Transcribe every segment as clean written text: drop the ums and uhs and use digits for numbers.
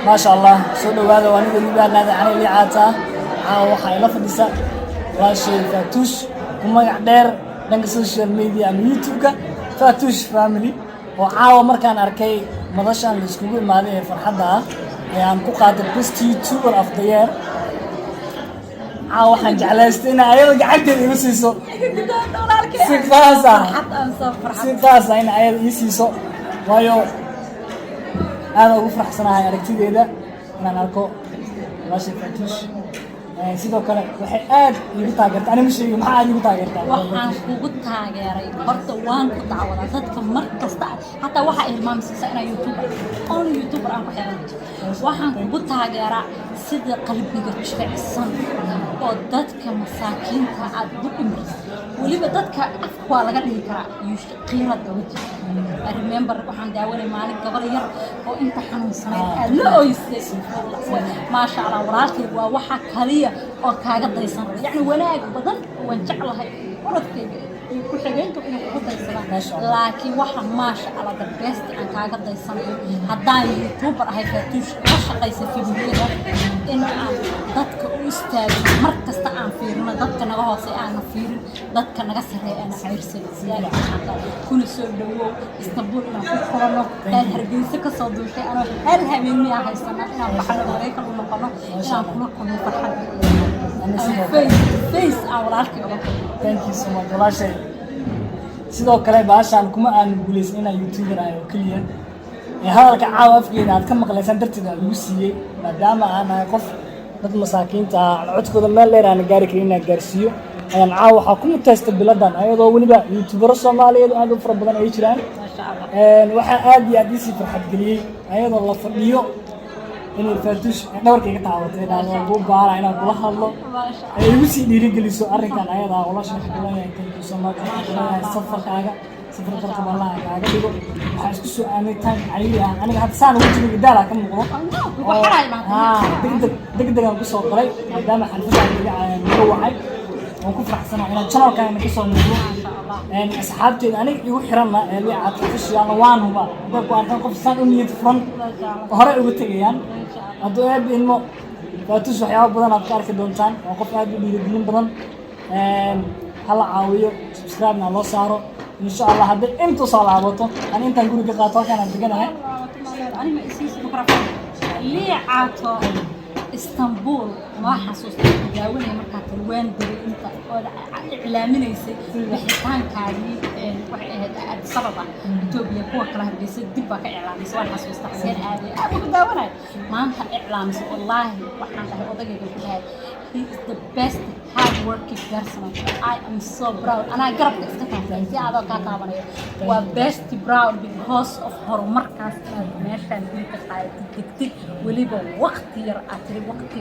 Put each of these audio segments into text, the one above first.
ما شاء الله سودو هذا وانا اللي بقى عن اللي عاتا waxaa ila fadhisa walaashay Faatuush kuma dheer dhanka social media ama YouTube-ka Faatuush family oo caawa markaan arkay madashan la iskugu imaaday ee farxadda ah ayaan ku qaaday best YouTuber of the year caawa waxaan jeclaystay in ayada gacanteeda igu siiso si faasa in ayada ii siiso waayo aad ugu faraxsanahay aragtideeda inaan arko walaashay Faatuush sidoo kale waxay aad igu taageertay aniga sheegay maxaa aad igu taageertay waxaan kugu taageeray horta waan ku dacwadaa dadka mar kasta hatta waxa ilmaamsiisa inaa YouTuber aan ku xiran waxaan kugu taageeraa sida qalbiga jilicsan oo dadka masaakiinta aad u dhimrayso waliba dadka afka waa laga dhigi karaa qiirada wajiga I remember waxaan daawanay maalin gabar yar oo inta xanuunsanayd aad la ooysay maasha Allah walaalkay waa waxa kaliya oo kaaga daysan yani wanaag badan waan jeclahay orodkayga ku xigeenka inuu ku daysadaan laakiin waxa maasha Allah the best aan kaaga daysanayo haddaan YouTuber ahay Faatuush ka shaqaysa fiidiyada in aan dadka u istaago mar kasta aan fiirino dadka naga hoose aan fiirin dadka naga sareeya aan xiriirsan siyaada kuna soo dhawow Istanbul aan ku qorno dal Hargeysa ka soo duushay ana hal habeenii aan haysana inaan baxno Mareykan u noqono inaan kula kulmo farxad face awraalkii uga thank you so much walaashay sidoo kale baashaan kuma aan guuleysan inaan YouTuber ahay oo kaliya hadalka caawa afkeena aad ka maqlaysaan darteed aan ugu siiyey maadaama aan ahay qof dad masaakiinta codkooda meel dheer aan gaari karin inaan gaarsiiyo ayaan caawa waxaa ku mutaystay biladan ayadoo weliba YouTuber Soomaaliyeed aad u fara badan ay jiraan waxaa aad iyo aad ii farxad geliyay ayadoo la fadhiyo in Faatuush dhawarkayga taawatay inaan ugu baara inaan kula hadlo ay igu sii dhiirigeliso arrinkan ayada walaashay xaqoonahay tanku Soomaaliya safarkaaga safarka wallahi kaaga dhigo waxa isku soo aanaytaan cayli ah aniga hadda saan ugu jiro daala ka muuqdo degdeg aan ku soo galay maadaama xalfadaan iga wacay waan ku faraxsanahay inaan channelkaan ka soo muuqdo asxaabteeda aniga igu xiranna ee liica official waan huba dadku arkaan qof saan u niyad furan hore ugu tagayaan hadduu aad ilmo Faatuush waxyaabo badan aad ka arki doontaan waa qof aad u dhiirigelin badan hala caawiyo subscribe na loo saaro إن شاء الله هذا إمتى صار عبطه أنا أنت نقول لك قاطع كان عندنا أنا ما إسيس مكرفان ليه عاطو اسطنبول ما حسوس جاوني مركات الوين دري أنت إعلامي ليس بحيثان كاري هذا سببه توبيا قوة كلها بيس دبا كإعلامي سواء حسوس تحسين عادي أبو جاونا ما أنت إعلامي والله وإحنا ده أضيق كلها he is the best hard-working person. I am so proud. And I got this thing. See, I don't talk about it. We're best proud because of her markers and nation. We can وليب وقت ير أتري وقت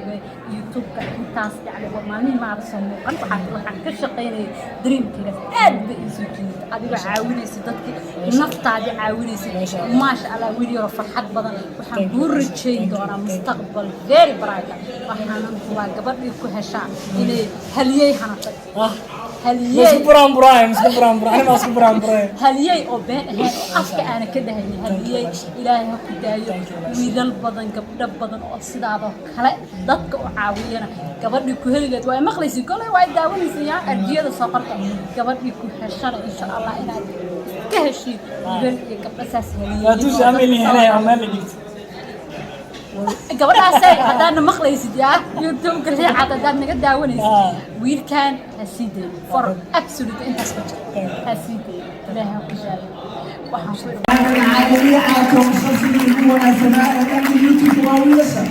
يوتيوب كإنتاج يعني وماني ما بسمو أنت حن كشقيني دريم كذا أد إنسوكيت أدي بعاوني سدتك نفط أدي عاوني سد ما شاء الله ويديو فرحة بدن وحن بور شيء دورا مستقبل very bright وحنا نقول قبل كهشة إلى هلية حنطق هلية مسكبران برايم أنا مسكبران برايم هلية أو بين أفك أنا كده هلية إلهي هكذا ويدل بدن قبل بدن أصدق هلا ضدك وعاوينا قبل كهلية وين مخلصي كله وايد داوني سيا أرجية السفرة قبل كهشة إن شاء الله إن كهشي يقول قبل أساس هلية لا تجاملني هنا يا عمال قبل أساس هذا أنا مخلصي يا يوتيوب كله عاد هذا نقد داوني وير كان هسيدي for absolute investment هسيدي له كجال وحنصير العالمية عاكم خلصني هو الفنان كان يوتيوب ويسا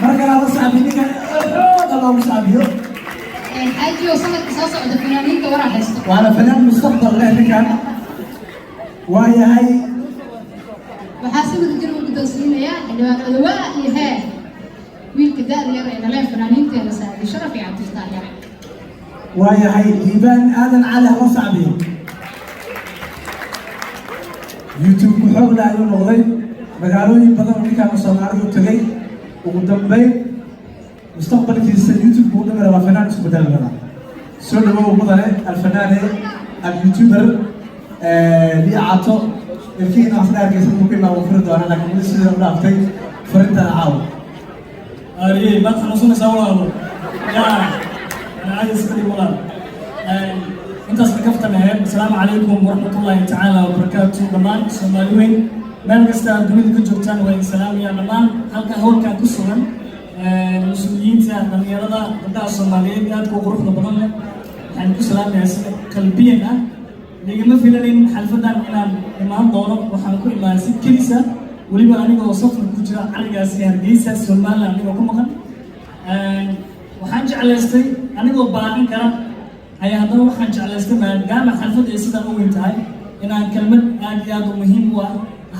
مركز هذا صعب إنك الله مصعبيه حاجي وصلت قصاص عند الفنانين كورا حسن وأنا فنان مستقبل غير كان وهي هاي وحاسب الجنوب القدسيين يا حلوان أدواء يها ويل كذا يرى إن لا فنانين تلسا بشرف يا عبد الستار وهي هاي ديبان آذن على مصعبيه يوتيوب محور لا يوم غير مقالوني بدل اللي كانوا صناعي وتجي وقدامي مستقبل في اليوتيوب بقول لنا فنان اسمه بدل لنا سؤال هو بدل الفنان اليوتيوبر اللي عطوا الكين أصلا كيسموه كنا وفرد أنا لكن لسه ما عرفتي فرنتا عاو أريه ما تخلصون سوا يا أنا عايز أسألك والله أنت سقفت مهاب السلام عليكم ورحمة الله تعالى وبركاته دمان سوماليين meel kasta aad dunida ka joogtaan waa idin salaamaya dhammaan halka howlkan ku sugan mas-uuliyiinta dhalinyarada gabdhaha Soomaaliyeed aadka u quruxda badan leh waxaan ku salaamayaa sida qalbiyan ah nigama filanin xalfadan inaan imaan doono waxaan ku imaaday si kelisa weliba anigoo safar ku jira caligaasi Hargeysa Soomaaliland anigoo ku maqan waxaan jeclaystay anigoo baahan kara ayaa haddana waxaan jeclaystay maadaama xalfadda ay sidan u weyn tahay inaan kelmad aad iyo aad u muhiim u ah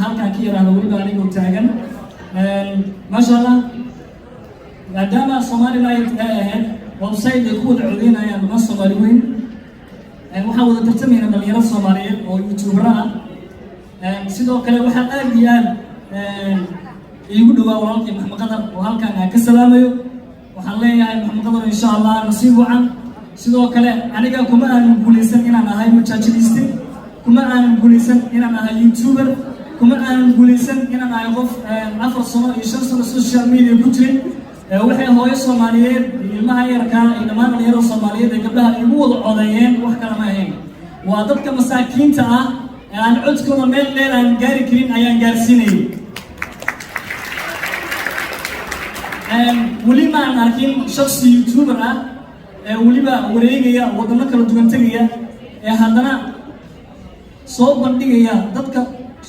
halkaan ka yaraahdo weliba anigoo taagan maasha allah maadaama Somaliland ay ahayd website ay ku wada codeynayaan dhammaan Soomaali weyn waxaa wada tartamayna dhalinyaro Soomaaliyeed oo YouTuber ah sidoo kale waxaan aad iyo aad iigu dhawaa walaalkii Maxamed Qadar oo halkaan aan ka salaamayo waxaan leeyahay Maxamed Qadar insha allah nasiib wacan sidoo kale aniga kuma aanan guuleysan inaan ahay majaajiliste kuma aanan guuleysan inaan ahay YouTuber kuma aanan guuleysan inaan ahay qof 4 sano iyo 5 sano social media ku jiray waxay hooyo Soomaaliyeed ilmaha yarka iyo dhammaan dhalinyarada Soomaaliyeed ee gabdhaha igu wada codeeyeen wax kale ma ahayn waa dadka masaakiinta ah ee aan codkooda meel dheer aan gaari karin ayaan gaarsiinayay weliba aan arkin shakhsi YouTuber ah ee weliba wareegaya wadamo kala duwan tagaya ee haddana soo bandhigaya dadka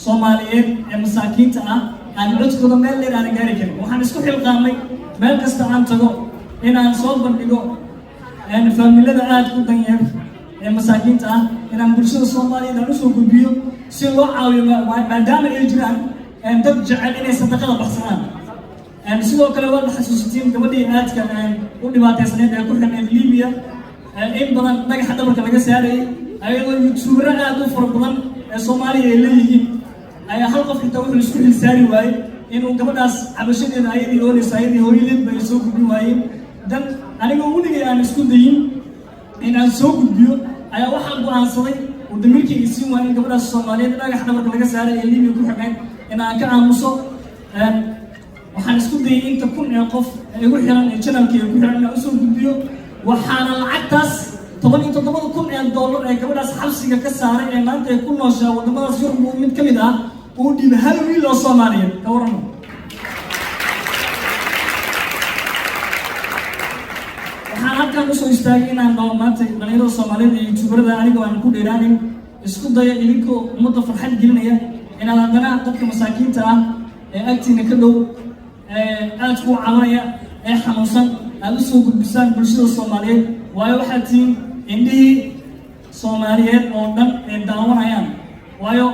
Soomaaliyeed ee masaakiinta ah aan codkooda meel dheer aan gaari karin waxaan isku xilqaamay meel kasta aan tago inaan soo bandhigo faamilada aad ku danyeer ee masaakiinta ah inaan bulshada Soomaaliyeed aan u soo gudbiyo si loo caawiyo maadaama ay jiraan dad jecel inay sadaqada baxsadaan sidoo kale waa xasuusitiin gabadhii aadka u dhibaataysaneed ee ku xirneyd Liibiya in badan dhagaxa dhabarka laga saarayay ayagoo YouTuber aad u fara badan ee Soomaaliya ay leeyihiin ayaa hal qof inta wuxuu isku xilsaari waayay inuu gabadhaas cabashadeeda ayadii oonaysa ayadii hooyadeed bay soo gudbin waayeen dan anigoo weligay aan isku dayin in aan soo gudbiyo ayaa waxaan go'aansaday oo damirkayga siin waayay in gabadhaas Soomaaliyeed dhagax dhabarka laga saaray ee Liibiya ku xirneyd in aan ka aamuso waxaan isku dayay inta kun ee qof ee igu xiran ee channelkayga ku xiran inaan usoo gudbiyo waxaana lacagtaas $17,000 ee gabadhaas xabsiga ka saaray ee maanta ay ku nooshaa wadamadaas Yurub mid ka mid ah uu dhiibay hal wiil oo Soomaaliyeed ka warramo waxaan halkaan usoo istaagay inaan dhaho maanta dhalinyarada Soomaaliyeed iyo YouTuberada anigoo aan ku dheeraanin isku daya idinkoo ummadda farxad gelinaya inaad haddana dadka masaakiinta ah ee agtiina ka dhow aad ku cabanaya ee xanuunsan aad usoo gudbisaan bulshada Soomaaliyeed waayo waxaad tihiin indhihii Soomaaliyeed oo dhan ee daawanayaan waayo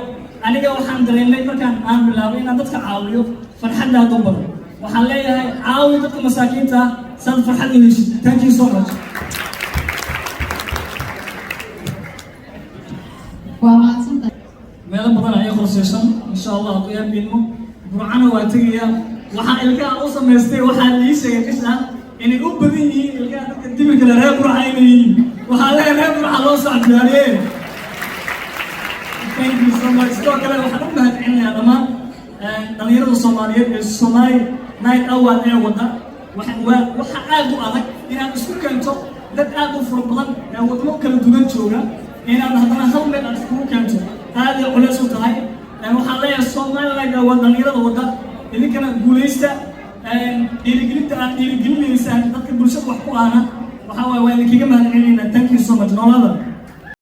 aniga waxaan dareemay markaan aan bilaabay inaan dadka caawiyo farxad aad u badan waxaan leeyahay caawi dadka masaakiinta ah saad farxad u heshid thank you so much waa mahadsantahay meelo badan ayay qorsaysan insha allah hadduu yaa biidmo burcana waa tegaya waxaa ilkaha u samaystay waxaa lii sheegay qisha inay u badan yihiin ilkaha dadka dibirka la reer burca inay yihiin waxaa leeyahay reer burca loo socdiyaariyee thank you so much sidoo kale waxaan u mahadcelinayaa dhammaan dhalinyarada Soomaaliyeed ee Somali Night Award ee wada waxa aad u adag inaad isku keento dad aad u fara badan ee wadamo kala duwan jooga inaad haddana hal meel aad iskugu keento aad ay culays u tahay waxaan leeyahay Somali Night Award dhalinyarada wada idinkana guuleysta dhiirigelinta aad dhiirigelinaysaan dadka bulshada wax ku ahna waxaa waaye waa idinkaga mahadcelinaynaa thank you so much noolada